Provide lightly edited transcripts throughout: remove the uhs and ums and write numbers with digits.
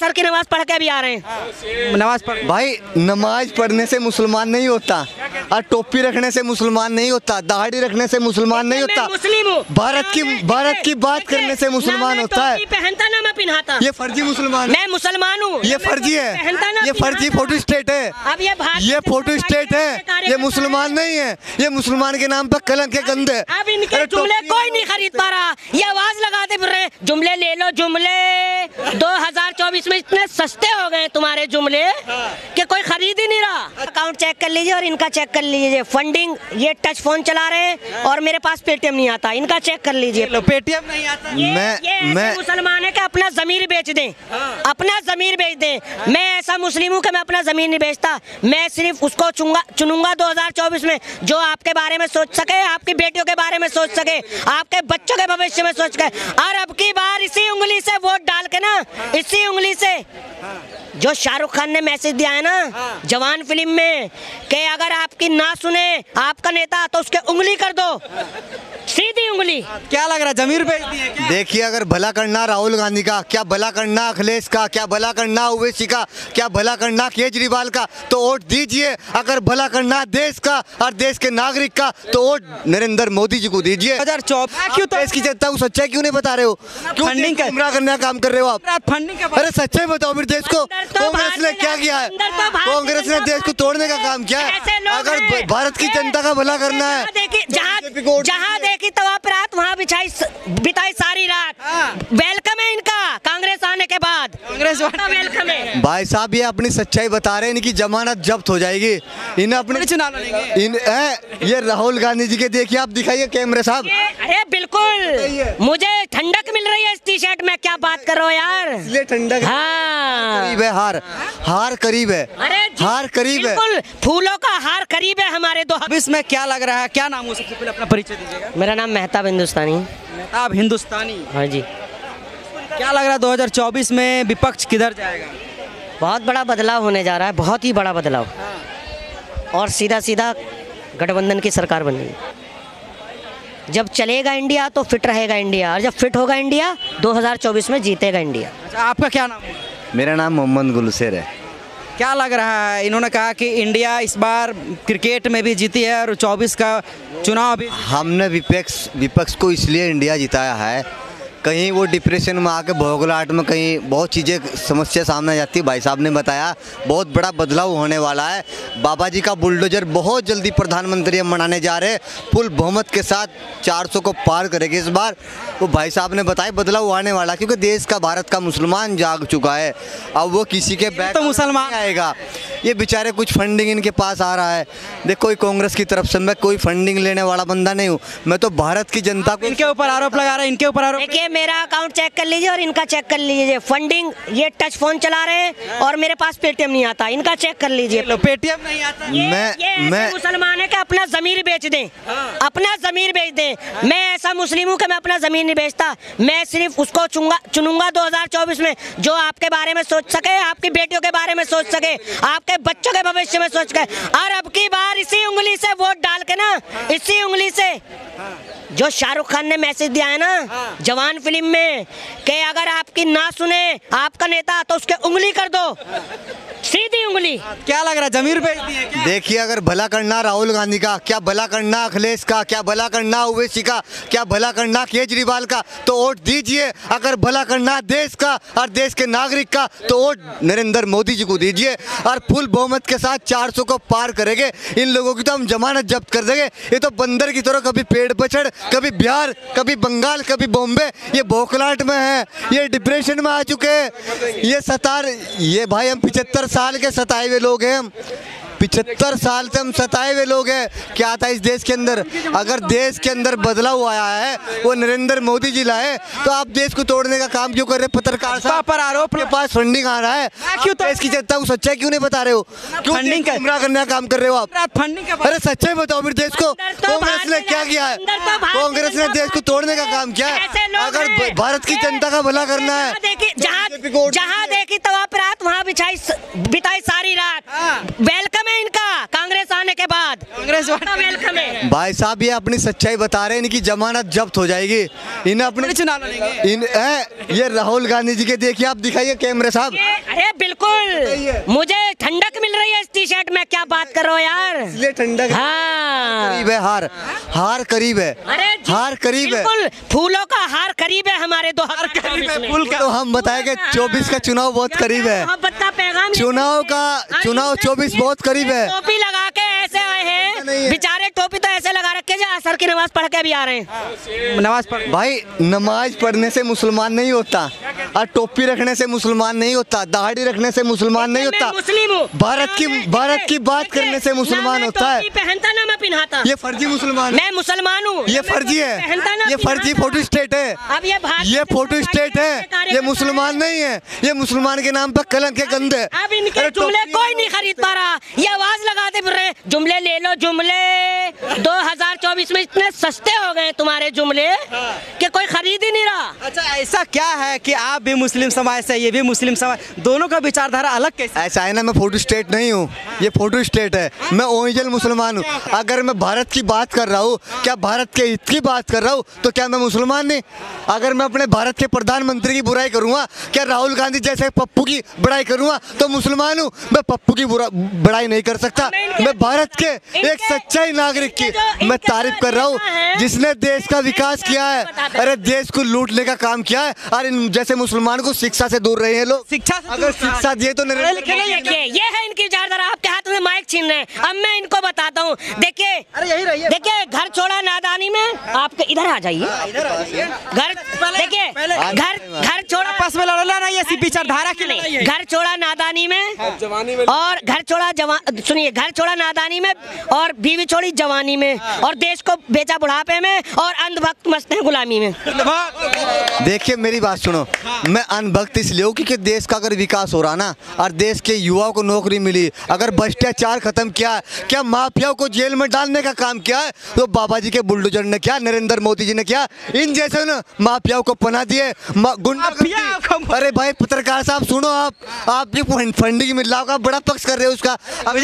असर की नमाज पढ़ के भी आ रहे हैं। नमाज पढ़ भाई नमाज पढ़ने से मुसलमान नहीं होता, और टोपी रखने से मुसलमान नहीं होता, दाढ़ी रखने से मुसलमान नहीं होता, मुस्लिम हूँ। भारत की बात करने से मुसलमान होता है। पहनता ना मैं पिन्हाता, ये फर्जी मुसलमान, मैं मुसलमान हूँ, ये फर्जी है, ये फर्जी फोटो स्टेट है, अब ये फोटो स्टेट है, ये मुसलमान नहीं है, ये मुसलमान के नाम पर कलंक है, गंदे। अब इनके जुमले कोई नहीं खरीद पा रहा, ये आवाज लगाते फिर रहे जुमले ले लो जुमले। 2024 में इतने सस्ते हो गए तुम्हारे जुमले कि कोई खरीद ही नहीं रहा। अकाउंट चेक कर लीजिए और इनका चेक कर लीजिए, फंडिंग, ये टच फोन चला रहे हैं और मेरे पास पेटीएम नहीं आता, इनका चेक कर लीजिए। पेटीएम नहीं आता। मैं मुसलमान है कि अपना जमीर बेच दें, अपना जमीर बेच दें। मैं ऐसा मुस्लिम हूँ कि मैं अपना जमीर नहीं बेचता, मैं सिर्फ उसको चुनूंगा 2024 में जो आपके बारे में सोच सके, आपकी बेटियों के बारे में सोच सके, आपके बच्चों के भविष्य में सोच सके। और अब की बार इसी उंगली से वोट डाल के ना, इसी उंगली से जो शाहरुख खान ने मैसेज दिया है ना जवान फिल्म में कि अगर आपकी ना सुने आपका नेता तो उसके उंगली कर दो, सीधी उंगली। क्या लग रहा है जमीर बेच दिए क्या? देखिए, अगर भला करना राहुल गांधी का, क्या भला करना अखिलेश का, क्या भला करना ओवैसी का, क्या भला करना केजरीवाल का, तो वोट दीजिए। अगर भला करना देश का और देश के नागरिक का तो वोट नरेंद्र मोदी जी को दीजिए। 2024 क्यों तो देश की जनता को सच्चाई क्यों नहीं बता रहे हो? क्यों फंडिंग का गुमराह करने का काम कर रहे हो आप? फंडिंग का अरे सच्चाई बताओ फिर देश को, कांग्रेस ने क्या किया है? कांग्रेस ने देश को तोड़ने का काम किया है। अगर भारत की जनता का भला करना है, जहाँ देखी तवा पर रात वहाँ बिताई सारी रात। वेलकम है इनका कांग्रेस आने के बाद, कांग्रेस वेलकम है। भाई साहब ये अपनी सच्चाई बता रहे हैं, इनकी जमानत जब्त हो जाएगी। इन्हें अपने चुनाव लड़ेंगे। ये राहुल गांधी जी के देखिए, आप दिखाइए कैमरे साहब। अरे बिल्कुल मुझे ठंडक मिल रही है इस टी शर्ट में, क्या बात कर रहे हो यार? ये ठंडक हाँ करीब है, हार करीब है, हार करीब है, बिल्कुल फूलों का हार करीब है हमारे दो। अब इसमें क्या लग रहा है, क्या नाम हो? सबसे पहले अपना परिचय दीजिएगा। मेरा नाम मेहताब हिंदुस्तानी। मेहताब हिंदुस्तानी, हाँ जी। क्या लग रहा है 2024 में विपक्ष किधर जाएगा? बहुत बड़ा बदलाव होने जा रहा है, बहुत ही बड़ा बदलाव, और सीधा सीधा गठबंधन की सरकार बन रही। जब चलेगा इंडिया तो फिट रहेगा इंडिया, और जब फिट होगा इंडिया 2024 में जीतेगा इंडिया। अच्छा, आपका क्या नाम है? मेरा नाम मोहम्मद गुलशेर है। क्या लग रहा है, इन्होंने कहा कि इंडिया इस बार क्रिकेट में भी जीती है और 24 का चुनाव भी। हमने विपक्ष को इसलिए इंडिया जिताया है, कहीं वो डिप्रेशन में आके भोगलाहट में कहीं बहुत चीज़ें समस्या सामने आ जाती है। भाई साहब ने बताया बहुत बड़ा बदलाव होने वाला है। बाबा जी का बुलडोजर बहुत जल्दी प्रधानमंत्री हम बनाने जा रहे हैं, फुल बहुमत के साथ 400 को पार करेंगे इस बार। वो भाई साहब ने बताया बदलाव आने वाला, क्योंकि देश का, भारत का मुसलमान जाग चुका है। अब वो किसी के बैक तो मुसलमान आएगा। ये बेचारे कुछ फंडिंग इनके पास आ रहा है। देखो कोई कांग्रेस की तरफ से मैं कोई फंडिंग लेने वाला बंदा नहीं हूँ, मैं तो भारत की जनता को। इनके ऊपर आरोप लगा रहे हैं, इनके ऊपर आरोप। देखिए मेरा अकाउंट चेक कर लीजिए और इनका चेक कर लीजिए, फंडिंग, ये टच फोन चला रहे हैं और मेरे पास पेटीएम नहीं आता, इनका चेक कर लीजिए। पेटीएम नहीं आता। मैं मुसलमान है कि अपना जमीर बेच दें, अपना जमीर बेच दें। मैं ऐसा मुस्लिम हूँ कि मैं अपना जमीर नहीं बेचता, मैं सिर्फ उसको चुनूंगा 2024 में जो आपके बारे में सोच सके, आपकी बेटियों के बारे में सोच सके, आपके बच्चों के भविष्य में सोच सके। और अब की बार इसी उंगली से वोट डाल के ना, इसी उंगली से जो शाहरुख खान ने मैसेज दिया है ना जवान फिल्म में कि अगर आपकी ना सुने आपका नेता तो उसके उंगली कर दो, सीधी उंगली। क्या लग रहा है जमीर बेच दिए क्या? देखिए, अगर भला करना राहुल गांधी का, क्या भला करना अखिलेश का, क्या भला करना ओवैसी का, क्या भला करना केजरीवाल का, तो वोट दीजिए। अगर भला करना देश का और देश के नागरिक का तो वोट नरेंद्र मोदी जी को दीजिए, और फुल बहुमत के साथ 400 को पार करेंगे। इन लोगों की तो हम जमानत जब्त कर देंगे। ये तो बंदर की तरह कभी पेड़ पर चढ़, कभी बिहार, कभी बंगाल, कभी बॉम्बे, ये भोखलाहट में है, ये डिप्रेशन में आ चुके हैं। ये भाई हम 75 साल के सताए हुए लोग हैं, हम 75 साल से हम सताए हुए लोग हैं। क्या था इस देश के अंदर? अगर देश के अंदर बदलाव आया है वो नरेंद्र मोदी जी लाए, तो आप देश को तोड़ने का काम क्यों कर रहे? पत्रकार साहब पर आरोप के पास फंडिंग आ रहा है, क्यों देश की जनता को सच्चाई क्यों नहीं बता रहे हो? क्यों फंडिंग गुमराह करने का काम कर रहे हो आप? फंडिंग का। अरे सच्चाई बताओ फिर देश को, कांग्रेस ने क्या किया है? कांग्रेस ने देश को तोड़ने का काम किया है। अगर भारत की जनता का भला करना है, जहाँ देखी तवा पर रात वहाँ बिताई सारी रात। वेलकम है इनका कांग्रेस आने के बाद। धन्यवाद। कांग्रेस वेलकम है। भाई साहब ये अपनी सच्चाई बता रहे हैं, इनकी जमानत जब्त हो जाएगी। इन्हें अपने चुनाव लड़ेंगे। ये राहुल गांधी जी के देखिए, आप दिखाइए कैमरे साहब। अरे बिल्कुल, मुझे ठंडक मिल रही है इस टी शर्ट में, क्या बात कर रहे हो यार। इसलिए ठंडक हाँ करीब है, हार करीब है। अरे हार करीब है, बिल्कुल, फूलों का हार करीब है हमारे 2024 में। फूल का तो हम बताएंगे 24 का चुनाव बहुत करीब है। मोहब्बत का पैगाम चुनाव 24 बहुत करीब है। टोपी लगा के ऐसे आए हैं बेचारे, टोपी तो ऐसे लगा रखे जो असर की नमाज पढ़ के भी आ रहे हैं। नमाज पढ़ भाई नमाज पढ़ने से मुसलमान नहीं होता, और टोपी रखने से मुसलमान नहीं होता, दाढ़ी रखने से मुसलमान नहीं होता। मैं मुस्लिम हूँ। भारत की बात करने से मुसलमान होता है। पहनता ना मैं पिन्हाता। ये फर्जी मुसलमान, मैं मुसलमान हूँ। ये फर्जी है, ये फर्जी फोटो स्टेट है। अब ये फोटो स्टेट है, ये मुसलमान नहीं है, ये मुसलमान के नाम पर कलंक के गंदे। अब इनके जुमले कोई नहीं खरीद पा रहा, ये आवाज लगाते फिर रहे जुमले ले लो जुमले। 2024 में इतने सस्ते हो गए तुम्हारे जुमले कि कोई खरीद ही नहीं रहा। अच्छा ऐसा क्या है कि आप भी मुस्लिम समाज से, ये भी मुस्लिम समाज, दोनों का विचारधारा अलग कैसे? ऐसा है ना, मैं फोटो स्टेट नहीं हूँ, ये फोटो स्टेट है। मैं ओरिजिनल मुसलमान हूँ। अगर मैं भारत की बात कर रहा हूँ, क्या भारत के हित की बात कर रहा हूँ, तो क्या मैं मुसलमान नहीं? अगर मैं अपने भारत के प्रधानमंत्री की बुराई करूँगा, क्या राहुल गांधी जैसे पप्पू की बड़ाई करूँगा तो मुसलमान हूँ? मैं पप्पू की बड़ाई नहीं कर सकता। मैं भारत के एक सच्चाई नागरिक की मैं तारीफ कर रहा हूँ, जिसने देश का विकास किया है। अरे देश को लूटने का काम किया है, और इन जैसे मुसलमान को शिक्षा से दूर रहे हैं लोग। शिक्षा से अगर शिक्षा दिए तो ये है इनकी विचारधारा। आपके हाथ में माइक छीन रहे हैं, अब मैं इनको बताता हूँ। देखिए देखिए, घर छोड़ा नादानी में, आपके इधर आ जाइए। घर देखिए, घर छोड़ा आपस में लड़ना नहीं, ऐसी विचारधारा की नहीं। घर छोड़ा नादानी में और घर छोड़ा सुनिए, घर छोड़ा नादानी में और बीवी छोड़ी जवानी में, और देश को बेचा बुढ़ापे में, और अंधभक्त मस्त है गुलामी में। देखिए मेरी बात सुनो, मैं अनभक्त इसलिए हूँ क्योंकि देश का अगर विकास हो रहा ना, और देश के युवाओं को नौकरी मिली, अगर भ्रष्टाचार खत्म किया, क्या माफियाओं को जेल में डालने का काम किया है तो बाबा जी के बुलडोजर ने किया, नरेंद्र मोदी जी ने किया। इन जैसे ना माफियाओं को पना दिए, गुंडागर्दी। अरे भाई पत्रकार साहब सुनो, आपकी फंडिंग मिल रहा होगा, बड़ा पक्ष कर रहे हो उसका। अब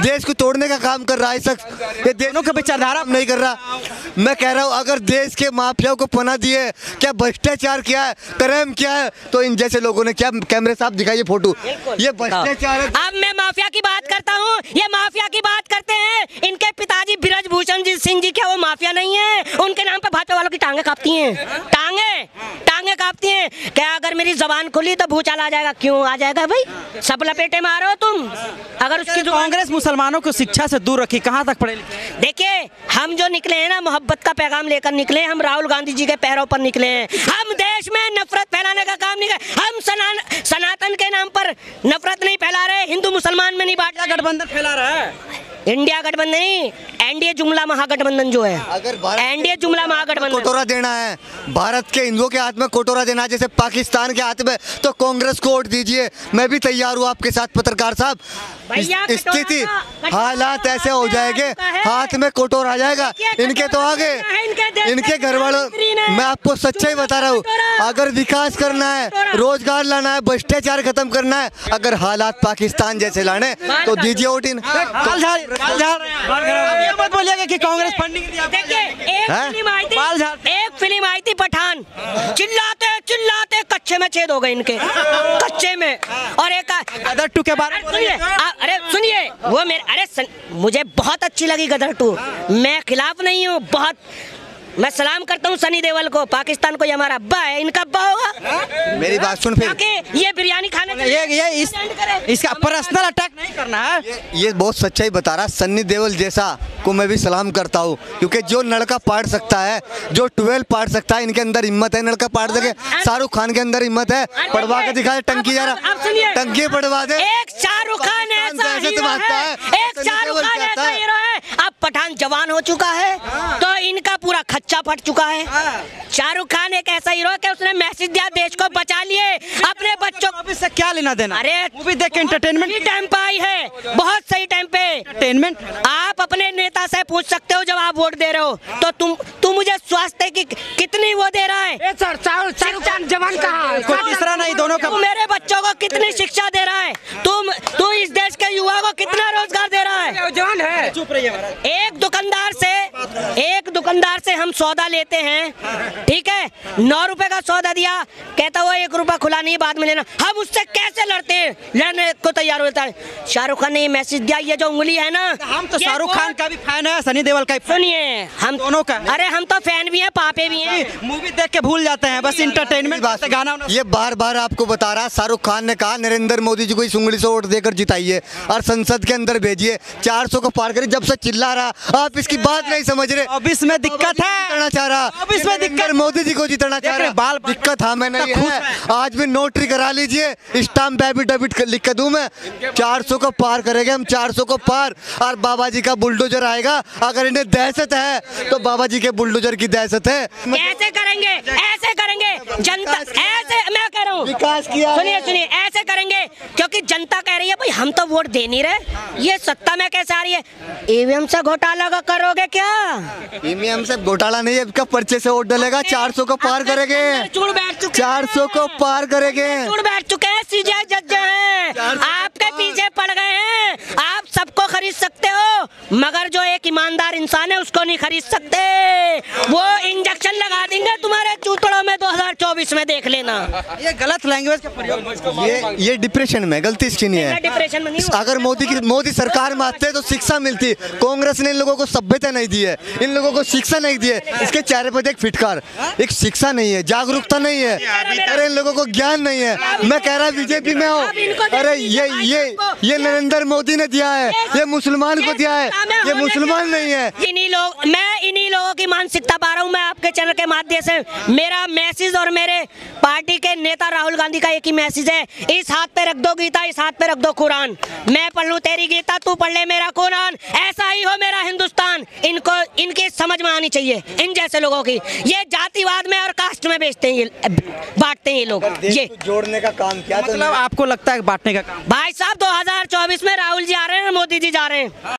देश को तोड़ने का काम कर रहा है शख्स, ये देशों का विचारधारा नहीं कर रहा। मैं कह रहा हूँ अगर देश के माफियाओं को पना दिए, क्या भ्रष्टाचार किया है, क्राइम किया है, तो इन जैसे लोगों ने क्या। कैमरे साहब दिखाइए फोटो, ये भ्रष्टाचार है। अब मैं माफिया की बात करता हूँ, ये माफिया की बात करते हैं। इनके पिताजी ब्रजभूषण सिंह जी, क्या वो माफिया नहीं है? उनके नाम पे भाजपा वालों की टांगे कांपती हैं, टांगे कांपती हैं। क्या अगर मेरी जबान खुली तो भूचाल आ जाएगा? क्यों आ जाएगा भाई, सब लपेटे मारो तुम। अगर उसकी कांग्रेस मुसलमानों को शिक्षा से दूर रखी, कहाँ तक पढ़े लिखे? देखिए हम जो निकले हैं ना, मोहब्बत का पैगाम लेकर निकले। हम राहुल गांधी जी के पैरों पर निकले हैं। हम देश में नफरत फैलाने का काम नहीं कर, हम सनातन के नाम पर नफरत नहीं फैला रहे, हिंदू मुसलमान में नहीं बांटा गठबंधन फैला रहा है। इंडिया गठबंधन नहीं, एनडीए जुमला महागठबंधन जो है, अगर एनडीए जुमला महागठबंधन कोटोरा देना है, भारत के हिंदुओं के हाथ में कोटोरा देना है जैसे पाकिस्तान के हाथ में, तो कांग्रेस को वोट दीजिए। मैं भी तैयार हूँ आपके साथ पत्रकार साहब। स्थिति हालात ऐसे हो जाएंगे, हाथ में कोटोरा आ जाएगा। इनके तो आगे, इनके घर वालों, मैं आपको सच्चाई बता रहा हूँ, अगर विकास करना है, रोजगार लाना है, भ्रष्टाचार खत्म करना है, अगर हालात पाकिस्तान जैसे लाने तो दीजिए वोट इन। मत बोलिएगा कि कांग्रेस फंडिंग दिया। देखिए एक फिल्म आई थी पठान, चिल्लाते चिल्लाते कच्चे में छेद हो गए इनके, कच्चे में। और एक गदर 2 के बारे में अरे सुनिए, वो मेरे मुझे बहुत अच्छी लगी गदर 2। मैं खिलाफ नहीं हूँ, बहुत मैं सलाम करता हूँ सनी देओल को। पाकिस्तान को ये हमारा अब्बा है, इनका अब्बा होगा। मेरी बात सुन फिर, ये बिरयानी खाने इसका पर्सनल अटैक नहीं करना है। ये बहुत सच्चाई बता रहा। सन्नी देओल जैसा को मैं भी सलाम करता हूँ, क्योंकि जो लड़का पाड़ सकता है, जो 12 पाड़ सकता है, इनके अंदर हिम्मत है। लड़का पाड़ सके, शाहरुख खान के अंदर हिम्मत है, पढ़वा के दिखाए टंकी जरा, टंकी पढ़वा दे। एक शाहरुख खान ऐसा हीरो है, एक शाहरुख खान ऐसा हीरो है। अब पठान जवान हो चुका है तो इनका पूरा खच्चा फट चुका है। शाहरुख खान एक ऐसा हीरो है कि उसने मैसेज दिया, देश को बचा लिए, अपने बच्चों को से क्या लेना देना। अरे मूवी देख के एंटरटेनमेंट टाइम पे आई है, बहुत सही टाइम पे एंटरटेनमेंट। आप अपने नेता से पूछ सकते हो जब आप वोट दे रहे हो, तो तुम मुझे स्वास्थ्य की कितनी वो दे रहा है? शाहरुख खान जवान कहाँ? कोई तीसरा नहीं, दोनों का। मेरे बच्चों को कितनी शिक्षा दे रहा है? तू इस देश के युवा को कितना रोजगार दे रहा है? नौजवान है। चुप रहिए महाराज। एक दुकानदार से हम सौदा लेते हैं, ठीक है, 9 रुपए का सौदा दिया, कहता हुआ 1 रुपया खुला नहीं, बाद में लेना। हम उससे कैसे लड़ते हैं, लड़ने को तैयार होता है। शाहरुख खान ने ये मैसेज दिया, ये जो उंगली है ना, हम तो शाहरुख खान का भी फैन है, सनी देओल का भी फैन। सुनिए, हम दोनों का। अरे हम तो फैन भी हैं, पापे भी हैं। मूवी देख के भूल जाते हैं, बस इंटरटेनमेंट बात गाना। ये बार बार आपको बता रहा, शाहरुख खान ने कहा नरेंद्र मोदी जी को इस उंगली से वोट देकर जिताइए और संसद के अंदर भेजिए, 400 को पार करिए। जब से चिल्ला रहा, आप इसकी बात नहीं समझ रहे। अब इसमें दिक्कत है, जिताना चाह रहा, अब इसमें दिक्कत मोदी जी को जिताना चाह रहा। बाल दिक्कत हमें नहीं है, आज भी नोटरी करा लीजिए, स्टाम्प एफिडेविट लिख के दूं मैं, 400 को पार करेंगे हम, 400 को पार। और बाबा जी का बुलडोजर आएगा। अगर इन्हें दहशत है तो बाबा जी के बुलडोजर की दहशत है। ऐसे करेंगे, ऐसे करेंगे, जनता ऐसे, मैं कह रहा हूँ विकास किया। सुनिए, ऐसे करेंगे क्योंकि जनता कह रही है भाई हम तो वोट दे नहीं रहे, ये सत्ता में कैसे आ रही है। ईवीएम से घोटाला करोगे क्या? ईवीएम से घोटाला नहीं है, इसका पर्चे से वोट डलेगा, 400 को पार करेंगे, 400 को पार करेंगे। बैठ चुके हैं, सीजीआई जज हैं, आपके पीछे पड़ गए हैं। आप सबको खरीद सकते हो, मगर जो एक ईमानदार इंसान है उसको नहीं खरीद सकते। वो इंजेक्शन लगा देंगे तुम्हारे चूतड़ों में 2024 में, देख लेना। ये गलत लैंग्वेज का प्रयोग। ये डिप्रेशन में गलती इसकी नहीं है। डिप्रेशन में नहीं हूँ। अगर मोदी सरकार में आते तो शिक्षा मिलती। कांग्रेस ने इन लोगों को सभ्यता नहीं दी है, इन लोगों को शिक्षा नहीं दी है। इसके चेहरे पर एक फिटकार, एक शिक्षा नहीं है, जागरूकता नहीं है, अरे इन लोगों को ज्ञान नहीं है। मैं कह रहा बीजेपी में हो, अरे ये नरेंद्र मोदी ने दिया है, ये मुसलमान को दिया है, ये मुसलमान नहीं है। मैं इन्हीं लोगों की मानसिकता पा रहा हूँ। मैं आपके चैनल के माध्यम से मेरा मैसेज और मेरे पार्टी के नेता राहुल गांधी का एक ही मैसेज है, इस हाथ पे रख दो गीता, इस हाथ पे रख दो कुरान। मैं पढ़ लूं तेरी गीता, तू पढ़ ले मेरा कुरान, ऐसा ही हो मेरा हिंदुस्तान। इनको इनकी समझ में आनी चाहिए, इन जैसे लोगों की। ये जातिवाद में और कास्ट में बेचते हैं, ये बांटते हैं ये लोग। ये जोड़ने का काम किया, मतलब आपको लगता है बांटने का काम? भाई साहब 2024 में राहुल जी आ रहे हैं, मोदी जी जा रहे हैं।